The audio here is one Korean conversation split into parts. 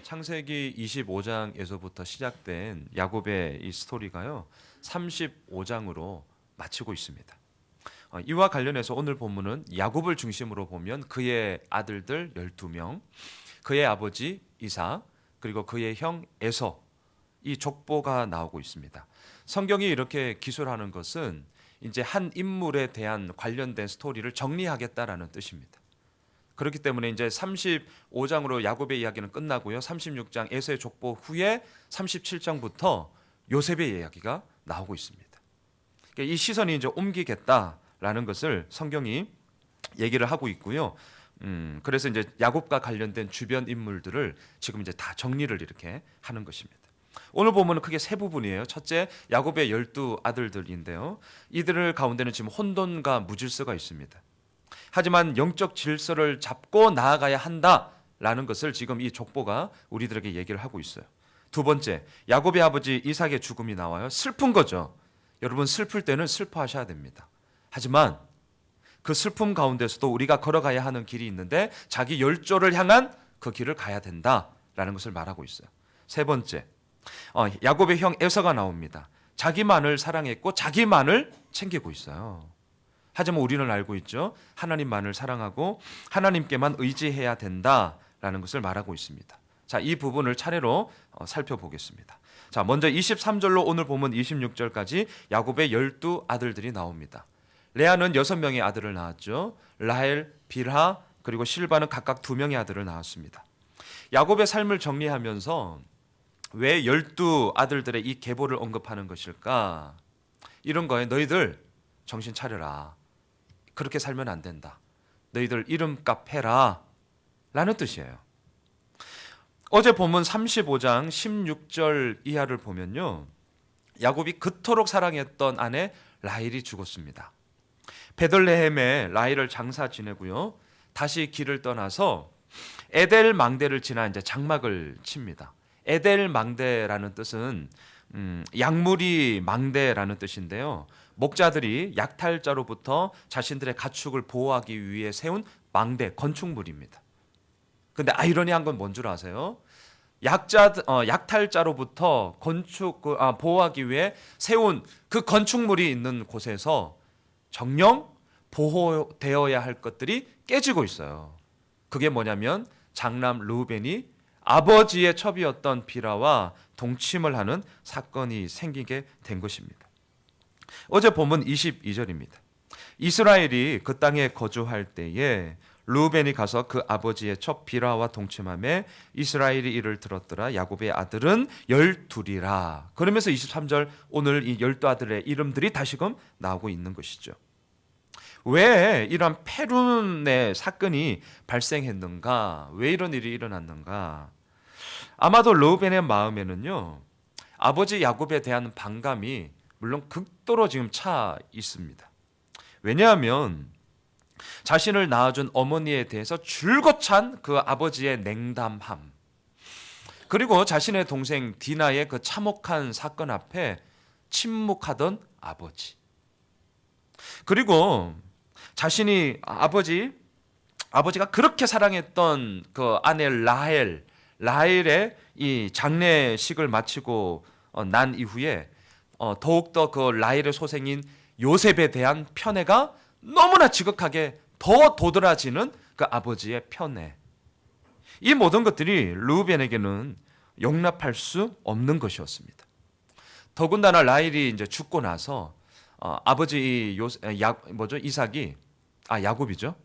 창세기 25장에서부터 시작된 야곱의 이 스토리가요 35장으로 마치고 있습니다. 이와 관련해서 오늘 본문은 야곱을 중심으로 보면 그의 아들들 12명, 그의 아버지 이삭, 그리고 그의 형 에서, 이 족보가 나오고 있습니다. 성경이 이렇게 기술하는 것은 이제 한 인물에 대한 관련된 스토리를 정리하겠다라는 뜻입니다. 그렇기 때문에 이제 35장으로 야곱의 이야기는 끝나고요. 36장 에서의 족보 후에 37장부터 요셉의 이야기가 나오고 있습니다. 그러니까 이 시선이 이제 옮기겠다라는 것을 성경이 얘기를 하고 있고요. 그래서 이제 야곱과 관련된 주변 인물들을 지금 이제 다 정리를 이렇게 하는 것입니다. 오늘 보면은 크게 세 부분이에요. 첫째, 야곱의 12 아들들인데요. 이들 가운데는 지금 혼돈과 무질서가 있습니다. 하지만 영적 질서를 잡고 나아가야 한다라는 것을 지금 이 족보가 우리들에게 얘기를 하고 있어요. 두 번째, 야곱의 아버지 이삭의 죽음이 나와요. 슬픈 거죠. 여러분, 슬플 때는 슬퍼하셔야 됩니다. 하지만 그 슬픔 가운데서도 우리가 걸어가야 하는 길이 있는데 자기 열조를 향한 그 길을 가야 된다라는 것을 말하고 있어요. 세 번째, 야곱의 형 에서가 나옵니다. 자기만을 사랑했고 자기만을 챙기고 있어요. 하지만 우리는 알고 있죠. 하나님만을 사랑하고 하나님께만 의지해야 된다라는 것을 말하고 있습니다. 자, 이 부분을 차례로 살펴보겠습니다. 자, 먼저 23절로 오늘 보면 26절까지 야곱의 12 아들들이 나옵니다. 레아는 6명의 아들을 낳았죠. 라헬, 빌하, 그리고 실바는 각각 2명의 아들을 낳았습니다. 야곱의 삶을 정리하면서 왜 12 아들들의 이 계보를 언급하는 것일까? 이런 거에 너희들 정신 차려라. 그렇게 살면 안 된다. 너희들 이름값 해라. 라는 뜻이에요. 어제 본문 35장 16절 이하를 보면요. 야곱이 그토록 사랑했던 아내 라헬이 죽었습니다. 베들레헴에 라헬을 장사 지내고요. 다시 길을 떠나서 에델 망대를 지나 이제 장막을 칩니다. 에델 망대라는 뜻은 약물이 망대라는 뜻인데요. 목자들이 약탈자로부터 자신들의 가축을 보호하기 위해 세운 망대, 건축물입니다. 근데 아이러니한 건 뭔 줄 아세요? 약탈자로부터 보호하기 위해 세운 그 건축물이 있는 곳에서 정령 보호되어야 할 것들이 깨지고 있어요. 그게 뭐냐면 장남 르우벤이 아버지의 첩이었던 비라와 동침을 하는 사건이 생기게 된 것입니다. 어제 본문 22절입니다. 이스라엘이 그 땅에 거주할 때에 르우벤이 가서 그 아버지의 첩 비라와 동침함에 이스라엘이 이를 들었더라. 야곱의 아들은 12이라. 그러면서 23절 오늘 이 12아들의 이름들이 다시금 나오고 있는 것이죠. 왜 이런 페룬의 사건이 발생했는가? 왜 이런 일이 일어났는가? 아마도 르우벤의 마음에는요, 아버지 야곱에 대한 반감이 물론 극도로 지금 차 있습니다. 왜냐하면 자신을 낳아준 어머니에 대해서 줄곧 찬 그 아버지의 냉담함, 그리고 자신의 동생 디나의 그 참혹한 사건 앞에 침묵하던 아버지, 그리고 자신이 아버지가 그렇게 사랑했던 그 아내 라헬의 이 장례식을 마치고 난 이후에 더욱더 그 라헬의 소생인 요셉에 대한 편애가 너무나 지극하게 더 도드라지는 그 아버지의 편애. 이 모든 것들이 르우벤에게는 용납할 수 없는 것이었습니다. 더군다나 라헬이 이제 죽고 나서 아버지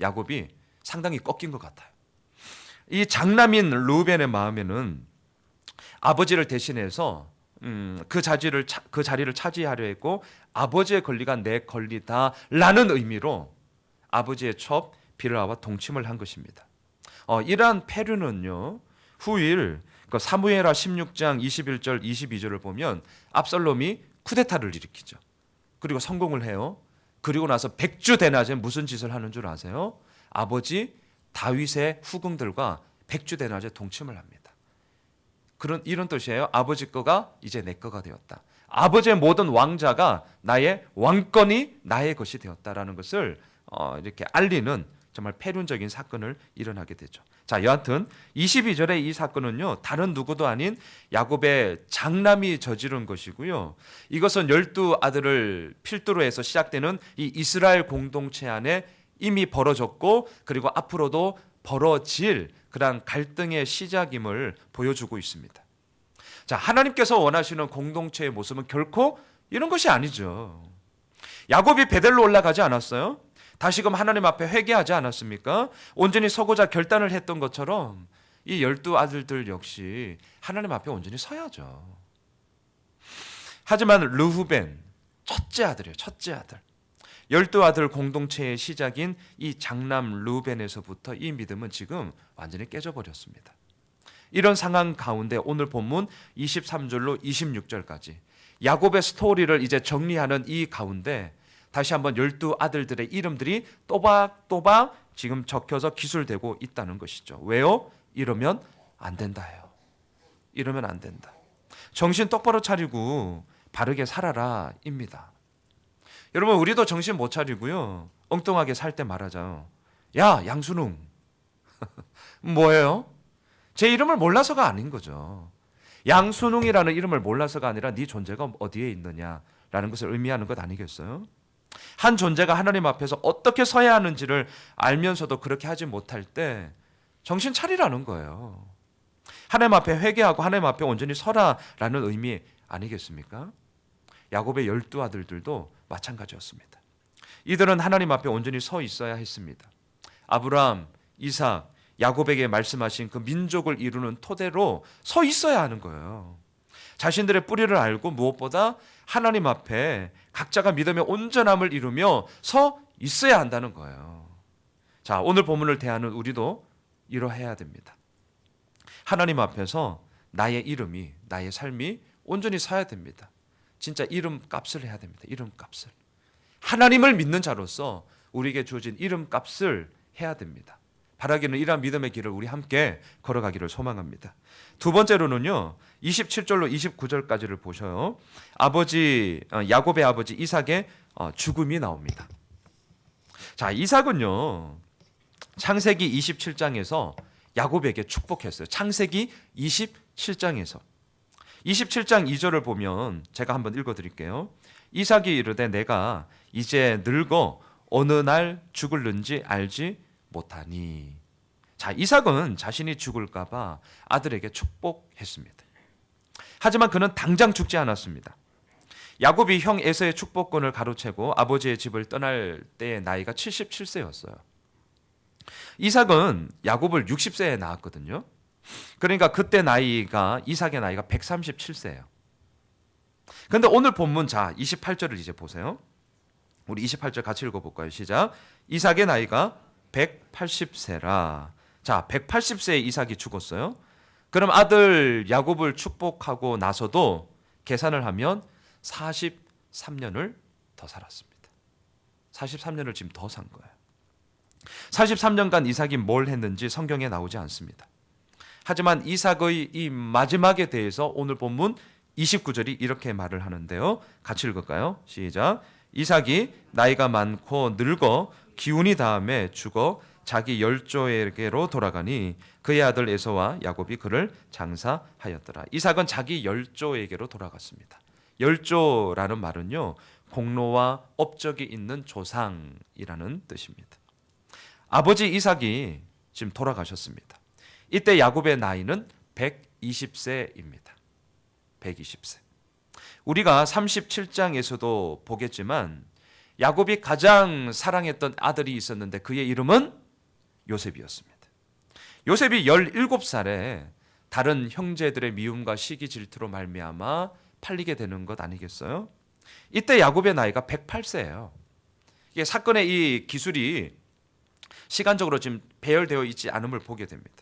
야곱이 상당히 꺾인 것 같아요. 이 장남인 르우벤의 마음에는 아버지를 대신해서 그 자리를 차지하려 했고 아버지의 권리가 내 권리다라는 의미로 아버지의 첩 비르하와 동침을 한 것입니다. 이러한 페륜은요, 후일 사무엘하 16장 21절 22절을 보면 압살롬이 쿠데타를 일으키죠. 그리고 성공을 해요. 그리고 나서 백주대낮에 무슨 짓을 하는 줄 아세요? 아버지 다윗의 후궁들과 백주대낮에 동침을 합니다. 이런 뜻이에요. 아버지 거가 이제 내 거가 되었다. 아버지의 모든 왕자가 나의 왕권이 나의 것이 되었다라는 것을 이렇게 알리는 정말 폐륜적인 사건을 일어나게 되죠. 자, 여하튼 22절의 이 사건은요, 다른 누구도 아닌 야곱의 장남이 저지른 것이고요. 이것은 12아들을 필두로 해서 시작되는 이 이스라엘 공동체 안에 이미 벌어졌고, 그리고 앞으로도 벌어질 그러한 갈등의 시작임을 보여주고 있습니다. 자, 하나님께서 원하시는 공동체의 모습은 결코 이런 것이 아니죠. 야곱이 베델로 올라가지 않았어요? 다시금 하나님 앞에 회개하지 않았습니까? 온전히 서고자 결단을 했던 것처럼 이 12아들들 역시 하나님 앞에 온전히 서야죠. 하지만 르후벤, 첫째 아들이에요. 첫째 아들. 12아들 공동체의 시작인 이 장남 르후벤에서부터 이 믿음은 지금 완전히 깨져버렸습니다. 이런 상황 가운데 오늘 본문 23절로 26절까지 야곱의 스토리를 이제 정리하는 이 가운데 다시 한번 12아들들의 이름들이 또박또박 지금 적혀서 기술되고 있다는 것이죠. 왜요? 이러면 안 된다예요. 이러면 안 된다. 정신 똑바로 차리고 바르게 살아라 입니다. 여러분, 우리도 정신 못 차리고요, 엉뚱하게 살 때 말하죠. 야, 양순웅. 뭐예요? 제 이름을 몰라서가 아닌 거죠. 양순웅이라는 이름을 몰라서가 아니라 네 존재가 어디에 있느냐라는 것을 의미하는 것 아니겠어요? 한 존재가 하나님 앞에서 어떻게 서야 하는지를 알면서도 그렇게 하지 못할 때 정신 차리라는 거예요. 하나님 앞에 회개하고 하나님 앞에 온전히 서라라는 의미 아니겠습니까? 야곱의 12아들들도 마찬가지였습니다. 이들은 하나님 앞에 온전히 서 있어야 했습니다. 아브라함, 이삭, 야곱에게 말씀하신 그 민족을 이루는 토대로 서 있어야 하는 거예요. 자신들의 뿌리를 알고 무엇보다 하나님 앞에 각자가 믿음의 온전함을 이루며 서 있어야 한다는 거예요. 자, 오늘 본문을 대하는 우리도 이러해야 됩니다. 하나님 앞에서 나의 이름이, 나의 삶이 온전히 서야 됩니다. 진짜 이름값을 해야 됩니다. 이름값을. 하나님을 믿는 자로서 우리에게 주어진 이름값을 해야 됩니다. 바라기는 이러한 믿음의 길을 우리 함께 걸어가기를 소망합니다. 두 번째로는요, 27절로 29절까지를 보셔요. 야곱의 아버지 이삭의 죽음이 나옵니다. 자, 이삭은요, 창세기 27장에서 야곱에게 축복했어요. 창세기 27장에서 27장 2절을 보면 제가 한번 읽어드릴게요. 이삭이 이르되 내가 이제 늙어 어느 날 죽을는지 알지 못하니. 자, 이삭은 자신이 죽을까 봐 아들에게 축복했습니다. 하지만 그는 당장 죽지 않았습니다. 야곱이 형 에서의 축복권을 가로채고 아버지의 집을 떠날 때의 나이가 77세였어요. 이삭은 야곱을 60세에 낳았거든요. 그러니까 그때 이삭의 나이가 137세예요. 그런데 오늘 본문, 자, 28절을 이제 보세요. 우리 28절 같이 읽어볼까요? 시작. 이삭의 나이가 180세라. 자, 180세에 이삭이 죽었어요. 그럼 아들 야곱을 축복하고 나서도 계산을 하면 43년을 더 살았습니다. 43년을 지금 더 산 거예요. 43년간 이삭이 뭘 했는지 성경에 나오지 않습니다. 하지만 이삭의 이 마지막에 대해서 오늘 본문 29절이 이렇게 말을 하는데요. 같이 읽을까요? 시작. 이삭이 나이가 많고 늙어 기운이 닿음에 죽어 자기 열조에게로 돌아가니 그의 아들 에서와 야곱이 그를 장사하였더라. 이삭은 자기 열조에게로 돌아갔습니다. 열조라는 말은요, 공로와 업적이 있는 조상이라는 뜻입니다. 아버지 이삭이 지금 돌아가셨습니다. 이때 야곱의 나이는 120세입니다. 120세. 우리가 37장에서도 보겠지만 야곱이 가장 사랑했던 아들이 있었는데 그의 이름은 요셉이었습니다. 요셉이 17살에 다른 형제들의 미움과 시기 질투로 말미암아 팔리게 되는 것 아니겠어요? 이때 야곱의 나이가 108세예요. 이게 사건의 이 기술이 시간적으로 지금 배열되어 있지 않음을 보게 됩니다.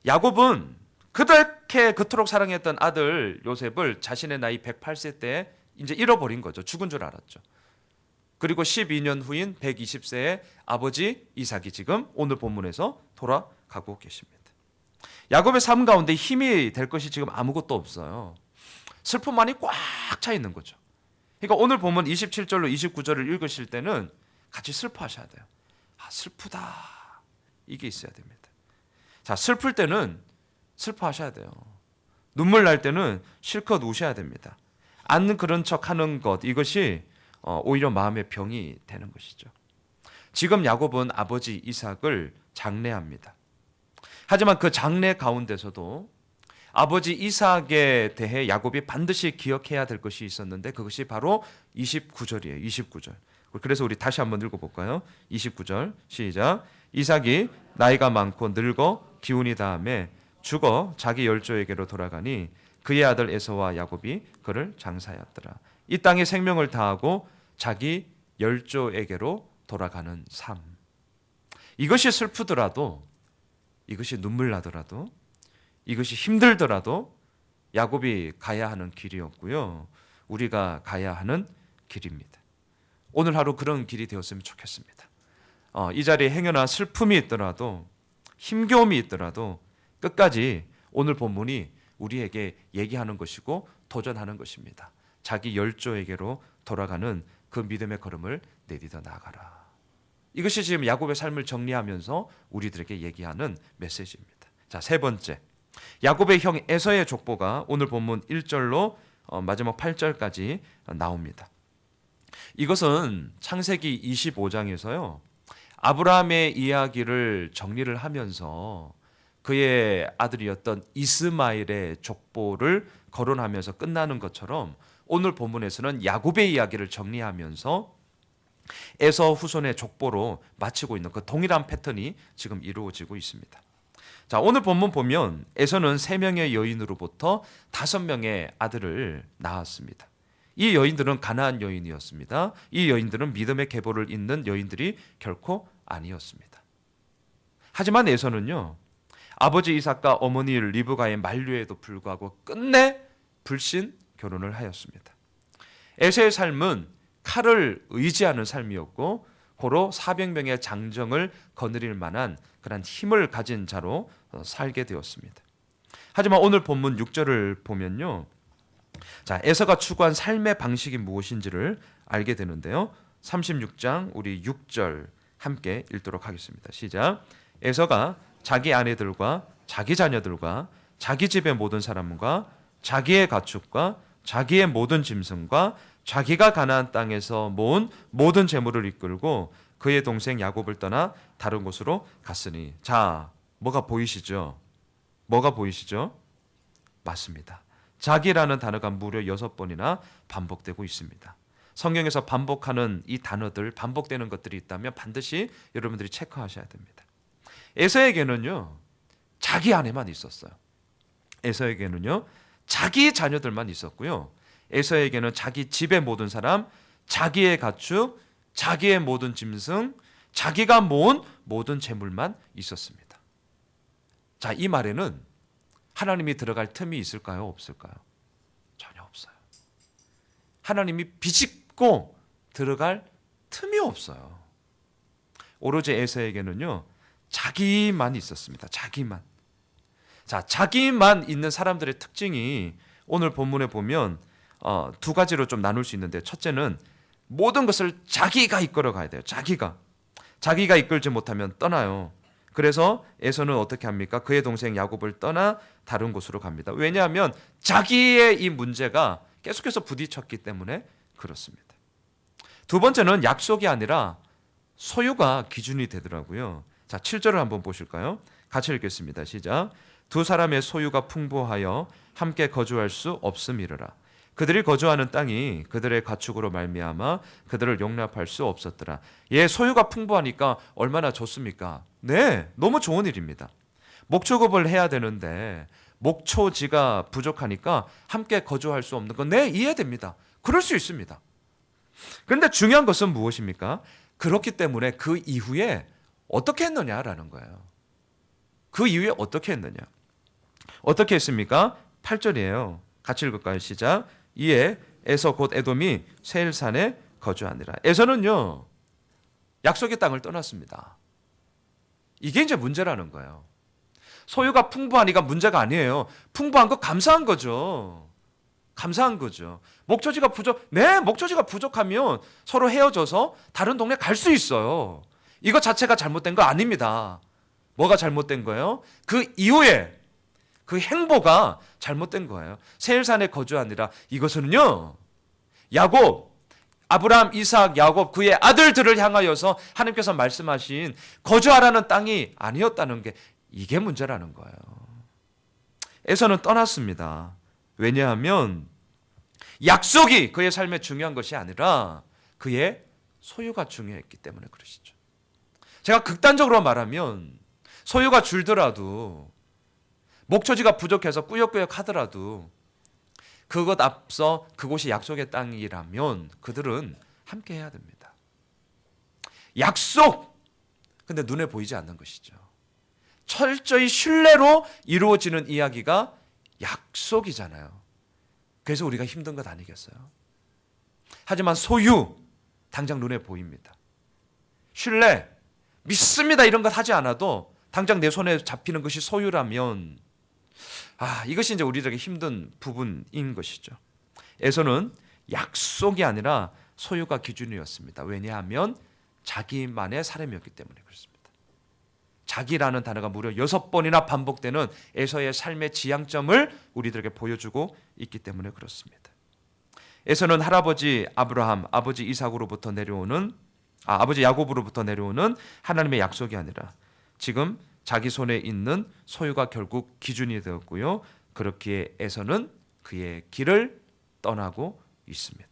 야곱은 그토록 사랑했던 아들 요셉을 자신의 나이 108세 때 이제 잃어버린 거죠. 죽은 줄 알았죠. 그리고 12년 후인 120세의 아버지 이삭이 지금 오늘 본문에서 돌아가고 계십니다. 야곱의 삶 가운데 힘이 될 것이 지금 아무것도 없어요. 슬픔만이 꽉 차 있는 거죠. 그러니까 오늘 본문 27절로 29절을 읽으실 때는 같이 슬퍼하셔야 돼요. 슬프다. 이게 있어야 됩니다. 자, 슬플 때는 슬퍼하셔야 돼요. 눈물 날 때는 실컷 우셔야 됩니다. 안 그런 척하는 것, 이것이 오히려 마음의 병이 되는 것이죠. 지금 야곱은 아버지 이삭을 장례합니다. 하지만 그 장례 가운데서도 아버지 이삭에 대해 야곱이 반드시 기억해야 될 것이 있었는데 그것이 바로 29절이에요. 29절. 그래서 우리 다시 한번 읽어볼까요? 29절 시작. 이삭이 나이가 많고 늙어 기운이 다함에 죽어 자기 열조에게로 돌아가니 그의 아들 에서와 야곱이 그를 장사하였더라. 이 땅에 생명을 다하고 자기 열조에게로 돌아가는 삶. 이것이 슬프더라도, 이것이 눈물 나더라도, 이것이 힘들더라도 야곱이 가야 하는 길이었고요. 우리가 가야 하는 길입니다. 오늘 하루 그런 길이 되었으면 좋겠습니다. 이 자리에 행여나 슬픔이 있더라도, 힘겨움이 있더라도 끝까지 오늘 본문이 우리에게 얘기하는 것이고 도전하는 것입니다. 자기 열조에게로 돌아가는 그 믿음의 걸음을 내딛어 나아가라. 이것이 지금 야곱의 삶을 정리하면서 우리들에게 얘기하는 메시지입니다. 자, 세 번째, 야곱의 형 에서의 족보가 오늘 본문 1절로 마지막 8절까지 나옵니다. 이것은 창세기 25장에서요 아브라함의 이야기를 정리를 하면서 그의 아들이었던 이스마엘의 족보를 거론하면서 끝나는 것처럼 오늘 본문에서는 야곱의 이야기를 정리하면서 에서 후손의 족보로 마치고 있는 그 동일한 패턴이 지금 이루어지고 있습니다. 자, 오늘 본문 보면 에서는 3명의 여인으로부터 5명의 아들을 낳았습니다. 이 여인들은 가나안 여인이었습니다. 이 여인들은 믿음의 계보를 잇는 여인들이 결코 아니었습니다. 하지만 에서는요 아버지 이삭과 어머니 리브가의 만류에도 불구하고 끝내 불신 결혼을 하였습니다. 에서의 삶은 칼을 의지하는 삶이었고 고로 400명의 장정을 거느릴 만한 그런 힘을 가진 자로 살게 되었습니다. 하지만 오늘 본문 6절을 보면요, 자, 에서가 추구한 삶의 방식이 무엇인지를 알게 되는데요. 36장 우리 6절 함께 읽도록 하겠습니다. 시작. 에서가 자기 아내들과 자기 자녀들과 자기 집의 모든 사람과 자기의 가축과 자기의 모든 짐승과 자기가 가나안 땅에서 모은 모든 재물을 이끌고 그의 동생 야곱을 떠나 다른 곳으로 갔으니. 자, 뭐가 보이시죠? 뭐가 보이시죠? 맞습니다. 자기라는 단어가 무려 6번이나 반복되고 있습니다. 성경에서 반복하는 이 단어들, 반복되는 것들이 있다면 반드시 여러분들이 체크하셔야 됩니다. 에서에게는요 자기 아내만 있었어요. 에서에게는요 자기 자녀들만 있었고요. 에서에게는 자기 집의 모든 사람, 자기의 가축, 자기의 모든 짐승, 자기가 모은 모든 재물만 있었습니다. 자, 이 말에는 하나님이 들어갈 틈이 있을까요? 없을까요? 전혀 없어요. 하나님이 비집고 들어갈 틈이 없어요. 오로지 에서에게는요 자기만 있었습니다. 자기만. 자, 자기만 있는 사람들의 특징이 오늘 본문에 보면 두 가지로 좀 나눌 수 있는데, 첫째는 모든 것을 자기가 이끌어 가야 돼요. 자기가 이끌지 못하면 떠나요. 그래서 에서는 어떻게 합니까? 그의 동생 야곱을 떠나 다른 곳으로 갑니다. 왜냐하면 자기의 이 문제가 계속해서 부딪혔기 때문에 그렇습니다. 두 번째는 약속이 아니라 소유가 기준이 되더라고요. 자, 7절을 한번 보실까요? 같이 읽겠습니다. 시작. 두 사람의 소유가 풍부하여 함께 거주할 수 없음이르라. 그들이 거주하는 땅이 그들의 가축으로 말미암아 그들을 용납할 수 없었더라. 예, 소유가 풍부하니까 얼마나 좋습니까? 네, 너무 좋은 일입니다. 목축업을 해야 되는데 목초지가 부족하니까 함께 거주할 수 없는 건 네, 이해됩니다. 그럴 수 있습니다. 그런데 중요한 것은 무엇입니까? 그렇기 때문에 그 이후에 어떻게 했느냐라는 거예요. 그 이후에 어떻게 했느냐? 어떻게 했습니까? 8절이에요. 같이 읽을까요? 시작. 이에 에서 곧 에돔이 세일산에 거주하니라. 에서는요 약속의 땅을 떠났습니다. 이게 이제 문제라는 거예요. 소유가 풍부하니까 문제가 아니에요. 풍부한 거 감사한 거죠. 감사한 거죠. 목초지가 부족하면 서로 헤어져서 다른 동네 갈 수 있어요. 이것 자체가 잘못된 거 아닙니다. 뭐가 잘못된 거예요? 그 이후에 그 행보가 잘못된 거예요. 세일산에 거주하니라. 이것은요, 야곱, 아브라함, 이삭, 야곱 그의 아들들을 향하여서 하나님께서 말씀하신 거주하라는 땅이 아니었다는 게 이게 문제라는 거예요. 에서는 떠났습니다. 왜냐하면 약속이 그의 삶에 중요한 것이 아니라 그의 소유가 중요했기 때문에 그러시죠. 제가 극단적으로 말하면 소유가 줄더라도, 목초지가 부족해서 꾸역꾸역 하더라도 그것 앞서 그곳이 약속의 땅이라면 그들은 함께 해야 됩니다. 약속! 근데 눈에 보이지 않는 것이죠. 철저히 신뢰로 이루어지는 이야기가 약속이잖아요. 그래서 우리가 힘든 것 아니겠어요? 하지만 소유, 당장 눈에 보입니다. 신뢰, 믿습니다 이런 것 하지 않아도 당장 내 손에 잡히는 것이 소유라면 이것이 이제 우리들에게 힘든 부분인 것이죠. 에서는 약속이 아니라 소유가 기준이었습니다. 왜냐하면 자기만의 사람이었기 때문에 그렇습니다. 자기라는 단어가 무려 6번이나 반복되는 에서의 삶의 지향점을 우리들에게 보여주고 있기 때문에 그렇습니다. 에서는 할아버지 아브라함, 아버지 이삭으로부터 내려오는 아버지 야곱으로부터 내려오는 하나님의 약속이 아니라 지금 자기 손에 있는 소유가 결국 기준이 되었고요. 그렇기에 에서는 그의 길을 떠나고 있습니다.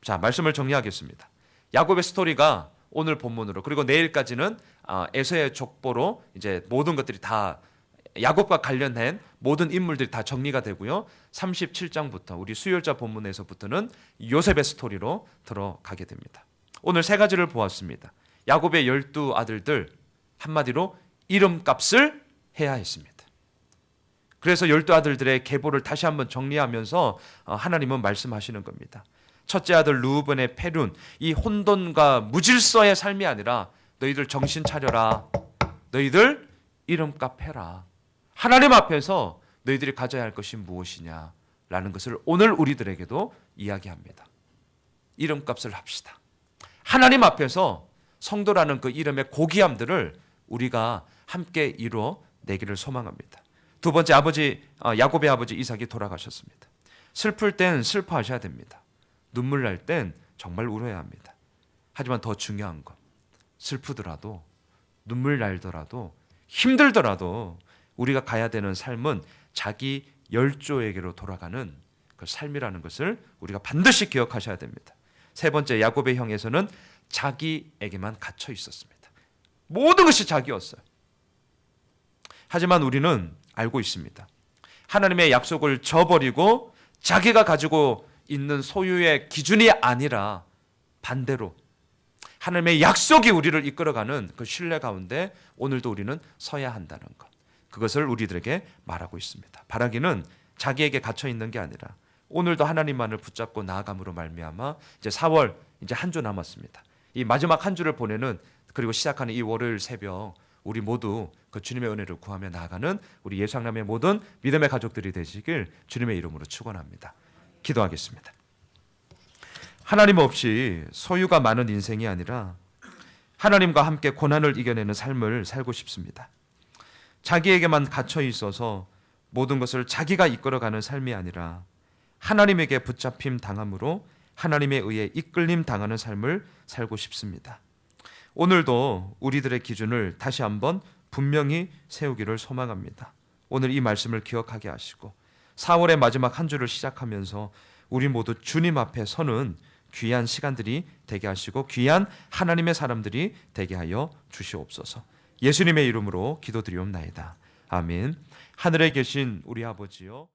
자, 말씀을 정리하겠습니다. 야곱의 스토리가 오늘 본문으로 그리고 내일까지는 에서의 족보로 이제 모든 것들이 다 야곱과 관련된 모든 인물들이 다 정리가 되고요. 37장부터 우리 수요일자 본문에서부터는 요셉의 스토리로 들어가게 됩니다. 오늘 세 가지를 보았습니다. 야곱의 12 아들들, 한마디로 이름값을 해야 했습니다. 그래서 12 아들들의 계보를 다시 한번 정리하면서 하나님은 말씀하시는 겁니다. 첫째 아들 루벤의 페륜, 이 혼돈과 무질서의 삶이 아니라 너희들 정신 차려라. 너희들 이름값 해라. 하나님 앞에서 너희들이 가져야 할 것이 무엇이냐라는 것을 오늘 우리들에게도 이야기합니다. 이름값을 합시다. 하나님 앞에서 성도라는 그 이름의 고귀함들을 우리가 함께 이루어 내기를 소망합니다. 두 번째, 야곱의 아버지 이삭이 돌아가셨습니다. 슬플 땐 슬퍼하셔야 됩니다. 눈물 날 땐 정말 울어야 합니다. 하지만 더 중요한 건 슬프더라도 눈물 날더라도 힘들더라도 우리가 가야 되는 삶은 자기 열조에게로 돌아가는 그 삶이라는 것을 우리가 반드시 기억하셔야 됩니다. 세 번째, 야곱의 형에서는 자기에게만 갇혀 있었습니다. 모든 것이 자기였어요. 하지만 우리는 알고 있습니다. 하나님의 약속을 저버리고 자기가 가지고 있는 소유의 기준이 아니라 반대로 하나님의 약속이 우리를 이끌어가는 그 신뢰 가운데 오늘도 우리는 서야 한다는 것, 그것을 우리들에게 말하고 있습니다. 바라기는 자기에게 갇혀 있는 게 아니라 오늘도 하나님만을 붙잡고 나아감으로 말미암아 이제 4월 이제 한 주 남았습니다. 이 마지막 한 주를 보내는 그리고 시작하는 이 월요일 새벽 우리 모두 그 주님의 은혜를 구하며 나아가는 우리 예수양남의 모든 믿음의 가족들이 되시길 주님의 이름으로 축원합니다. 기도하겠습니다. 하나님 없이 소유가 많은 인생이 아니라 하나님과 함께 고난을 이겨내는 삶을 살고 싶습니다. 자기에게만 갇혀 있어서 모든 것을 자기가 이끌어가는 삶이 아니라 하나님에게 붙잡힘 당함으로 하나님에 의해 이끌림 당하는 삶을 살고 싶습니다. 오늘도 우리들의 기준을 다시 한번 분명히 세우기를 소망합니다. 오늘 이 말씀을 기억하게 하시고 4월의 마지막 한 주를 시작하면서 우리 모두 주님 앞에 서는 귀한 시간들이 되게 하시고 귀한 하나님의 사람들이 되게 하여 주시옵소서. 예수님의 이름으로 기도드리옵나이다. 아멘. 하늘에 계신 우리 아버지요,